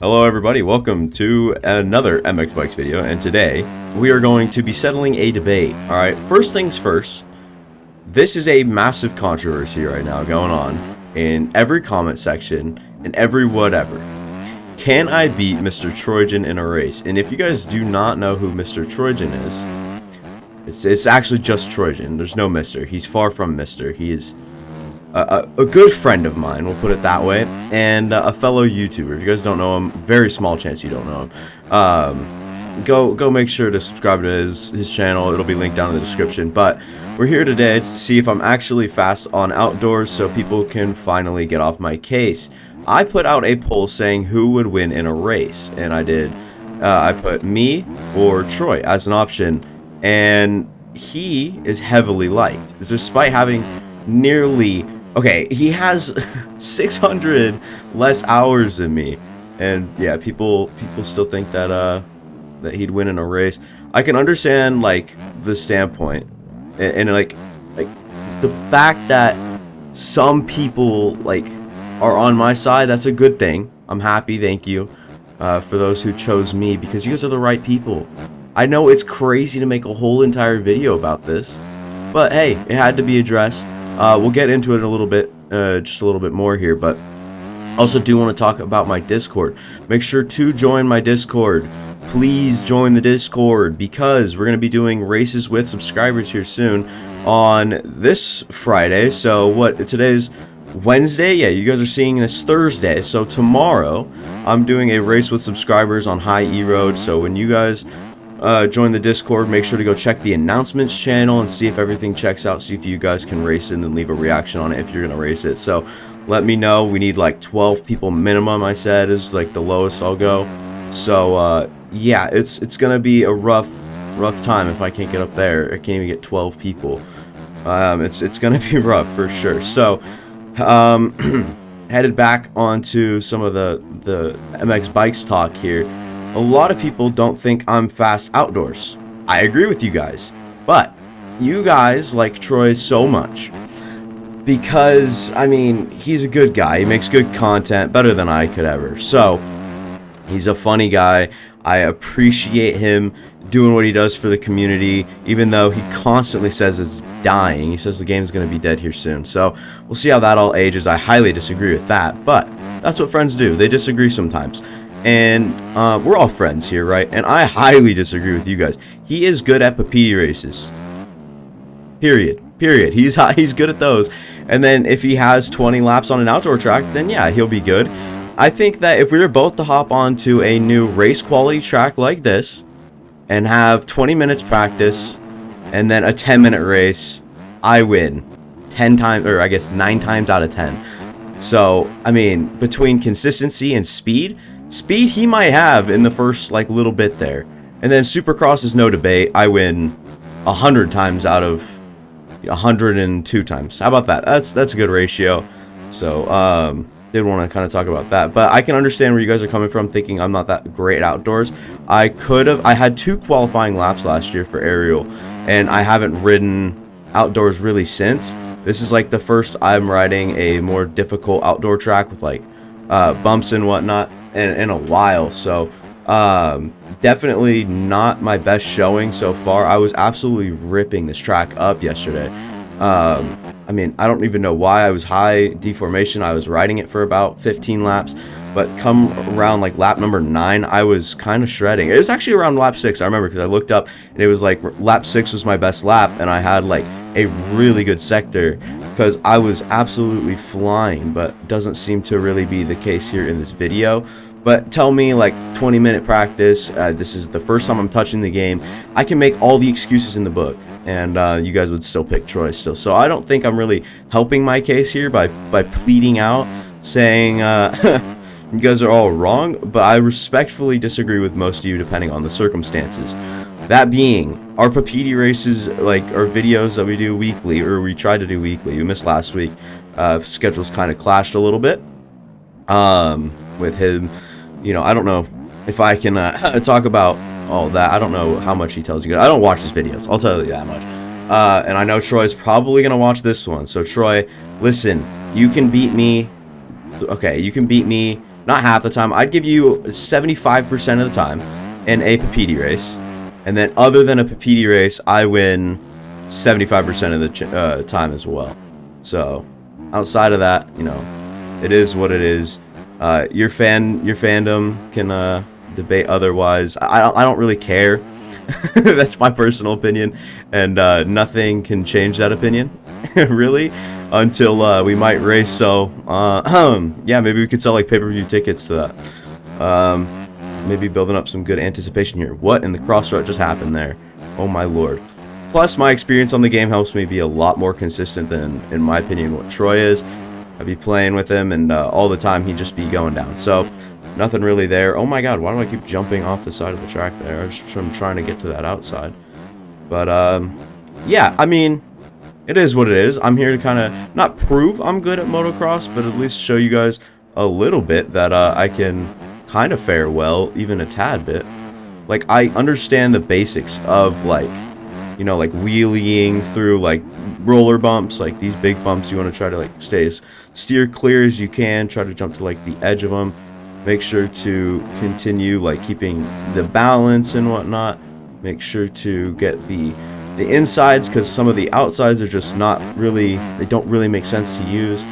Hello everybody, welcome to another MX Bikes video, and today we are going to be settling a debate. Alright, first things first, this is a massive controversy right now going on in every comment section and every whatever. Can I beat Mr. Trojan in a race? And if you guys do not know who Mr. Trojan is, it's actually just Trojan. There's no Mr. He's far from Mr. He is a good friend of mine, we'll put it that way, and a fellow YouTuber. If you guys don't know him, very small chance you don't know him. Go make sure to subscribe to his channel. It'll be linked down in the description. But we're here today to see if I'm actually fast on outdoors, so people can finally get off my case. I put out a poll saying who would win in a race, and I did. I put me or Troy as an option, and he is heavily liked, despite having nearly. Okay, he has 600 less hours than me, and yeah, people still think that that he'd win in a race. I can understand like the standpoint, and like the fact that some people like are on my side. That's a good thing. I'm happy. Thank you for those who chose me, because you guys are the right people. I know it's crazy to make a whole entire video about this, but hey, it had to be addressed. We'll get into it in a little bit, just a little bit more here, but also do want to talk about my Discord. Make sure to join my Discord. Please join the Discord, because we're going to be doing races with subscribers here soon on this Friday. So what, today's Wednesday? Yeah, you guys are seeing this Thursday. So tomorrow, I'm doing a race with subscribers on High E Road. So when you guys join the Discord, make sure to go check the announcements channel and see if everything checks out, see if you guys can race it, and then leave a reaction on it if you're gonna race it. So let me know. We need like 12 people minimum, I said, is like the lowest I'll go. So yeah, it's gonna be a rough time if I can't get up there. I can't even get 12 people. It's gonna be rough for sure. So headed back onto some of the MX Bikes talk here. A lot of people don't think I'm fast outdoors. I agree with you guys, but you guys like Troy so much because, I mean, he's a good guy. He makes good content, better than I could ever. So he's a funny guy. I appreciate him doing what he does for the community, even though he constantly says it's dying. He says the game's going to be dead here soon. So we'll see how that all ages. I highly disagree with that, but that's what friends do. They disagree sometimes. And we're all friends here, right? And I highly disagree with you guys. He is good at Papiti races. Period. He's good at those. And then if he has 20 laps on an outdoor track, then yeah, he'll be good. I think that if we were both to hop onto a new race quality track like this and have 20 minutes practice and then a 10-minute race, I win 10 times, or I guess 9 times out of 10. So, I mean, between consistency and speed he might have in the first like little bit there, and then Supercross is no debate. I win 100 times out of 102 times. How about that? That's a good ratio. So did want to kind of talk about that, but I can understand where you guys are coming from, thinking I'm not that great outdoors. I had 2 qualifying laps last year for aerial, and I haven't ridden outdoors really since. This is like the first I'm riding a more difficult outdoor track with like bumps and whatnot in a while. So definitely not my best showing so far. I was absolutely ripping this track up yesterday. I mean, I don't even know why. I was high deformation. I was riding it for about 15 laps, but come around like lap number 9, I was kind of shredding. It was actually around lap 6, I remember, because I looked up and it was like lap 6 was my best lap, and I had like a really good sector because I was absolutely flying, but doesn't seem to really be the case here in this video. But tell me, like 20-minute practice, this is the first time I'm touching the game, I can make all the excuses in the book, and you guys would still pick Troy still. So I don't think I'm really helping my case here by pleading out, saying you guys are all wrong, but I respectfully disagree with most of you depending on the circumstances. That being, our Papiti races, like our videos that we do weekly, or we tried to do weekly, we missed last week, schedules kind of clashed a little bit with him. You know, I don't know if I can talk about all that. I don't know how much he tells you guys. I don't watch his videos, I'll tell you that much. And I know Troy's probably going to watch this one. So Troy, listen, you can beat me. Okay, you can beat me not half the time, I'd give you 75% of the time in a Papiti race. And then other than a Papiti race, I win 75% of the time as well. So outside of that, you know, it is what it is. Your fandom can debate otherwise. I don't really care. That's my personal opinion, and nothing can change that opinion, really, until we might race. So yeah, maybe we could sell like pay-per-view tickets to that. Maybe building up some good anticipation here. What in the cross rut just happened there? Oh my lord. Plus, my experience on the game helps me be a lot more consistent than, in my opinion, what Troy is. I'd be playing with him, and all the time he'd just be going down. So, nothing really there. Oh my god, why do I keep jumping off the side of the track there? I'm trying to get to that outside. But, yeah, I mean, it is what it is. I'm here to kind of, not prove I'm good at motocross, but at least show you guys a little bit that I can kind of fare well, even a tad bit. Like, I understand the basics of, like, you know, like wheeling through like roller bumps, like these big bumps. You want to try to like steer clear as you can, try to jump to like the edge of them, make sure to continue like keeping the balance and whatnot, make sure to get the insides, because some of the outsides are just not really, they don't really make sense to use.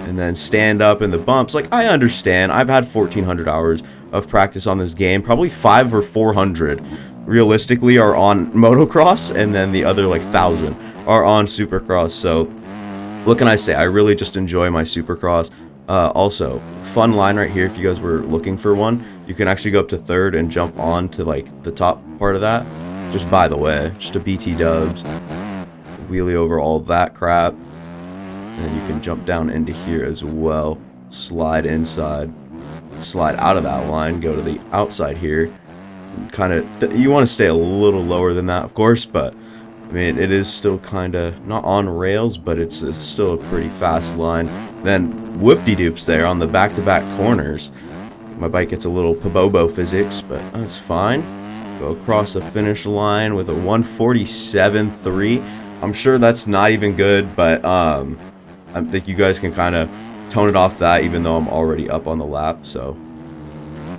And then stand up in the bumps. Like, I understand, I've had 1,400 hours of practice on this game, probably 500 or 400 realistically are on motocross, and then the other like 1,000 are on supercross. So what can I say? I really just enjoy my supercross. Also, fun line right here, if you guys were looking for one, you can actually go up to third and jump on to like the top part of that. Just by the way, just a BT dubs, wheelie over all that crap, and then you can jump down into here as well, slide inside, slide out of that line, go to the outside here. Kind of, you want to stay a little lower than that, of course, but I mean, it is still kind of not on rails, but it's still a pretty fast line. Then whoop-de-doops there on the back-to-back corners. My bike gets a little pabobo physics, but that's fine. Go across the finish line with a 147.3. I'm sure that's not even good, but I think you guys can kind of tone it off that, even though I'm already up on the lap. So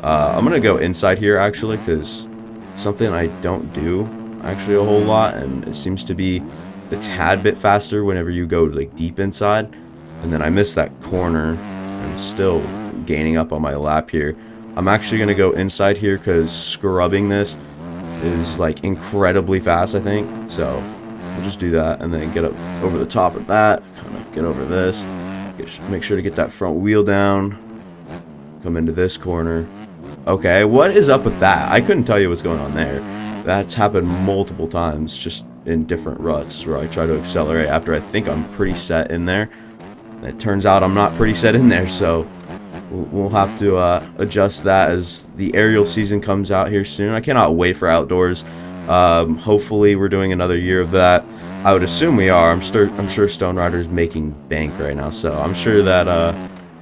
I'm gonna go inside here actually, because something I don't do actually a whole lot, and it seems to be a tad bit faster whenever you go like deep inside. And then I missed that corner. I'm still gaining up on my lap here. I'm actually gonna go inside here because scrubbing this is like incredibly fast, I think. So I'll just do that and then get up over the top of that, kind of get over this, make sure to get that front wheel down, come into this corner. Okay, what is up with that? I couldn't tell you what's going on there. That's happened multiple times, just in different ruts, where I try to accelerate after I think I'm pretty set in there. And it turns out I'm not pretty set in there, so we'll have to adjust that as the aerial season comes out here soon. I cannot wait for outdoors. Hopefully we're doing another year of that. I would assume we are. I'm sure Stone Rider's making bank right now, so I'm sure that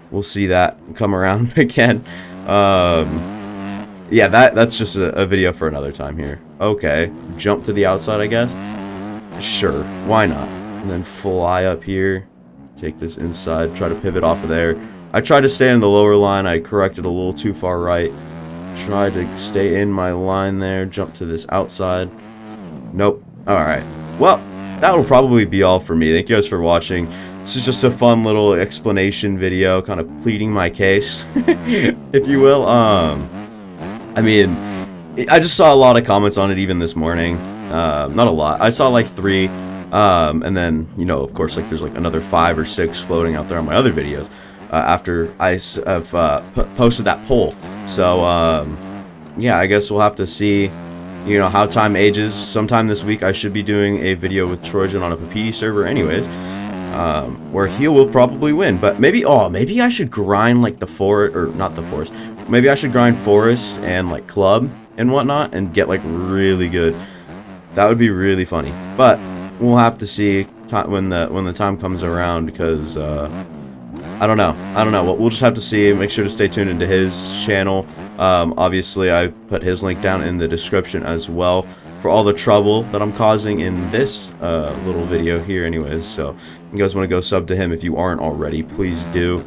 we'll see that come around again. Yeah, that's just a video for another time here. Okay, jump to the outside, I guess. Sure, why not? And then fly up here, take this inside, try to pivot off of there. I tried to stay in the lower line. I corrected a little too far right. Tried to stay in my line there, jump to this outside. Nope. Alright, well, that will probably be all for me. Thank you guys for watching. This is just a fun little explanation video, kind of pleading my case, if you will. I mean, I just saw a lot of comments on it even this morning. Not a lot. I saw like 3. And then, you know, of course, like there's like another 5 or 6 floating out there on my other videos after I have posted that poll. So, yeah, I guess we'll have to see, you know, how time ages. Sometime this week I should be doing a video with Trojan on a Papiti server anyways, where he will probably win. But maybe I should grind like the forest, or not the forest. Maybe I should grind forest and like club and whatnot and get like really good. That would be really funny. But we'll have to see when the time comes around, because I don't know. We'll just have to see. Make sure to stay tuned into his channel. Obviously, I put his link down in the description as well for all the trouble that I'm causing in this little video here anyways. So you guys want to go sub to him if you aren't already, please do.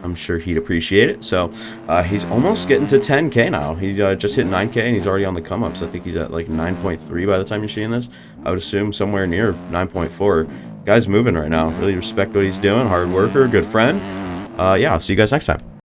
I'm sure he'd appreciate it. So he's almost getting to 10K now. He just hit 9K and he's already on the come up. So I think he's at like 9.3 by the time you're seeing this. I would assume somewhere near 9.4. Guy's moving right now. Really respect what he's doing. Hard worker, good friend. Yeah, I'll see you guys next time.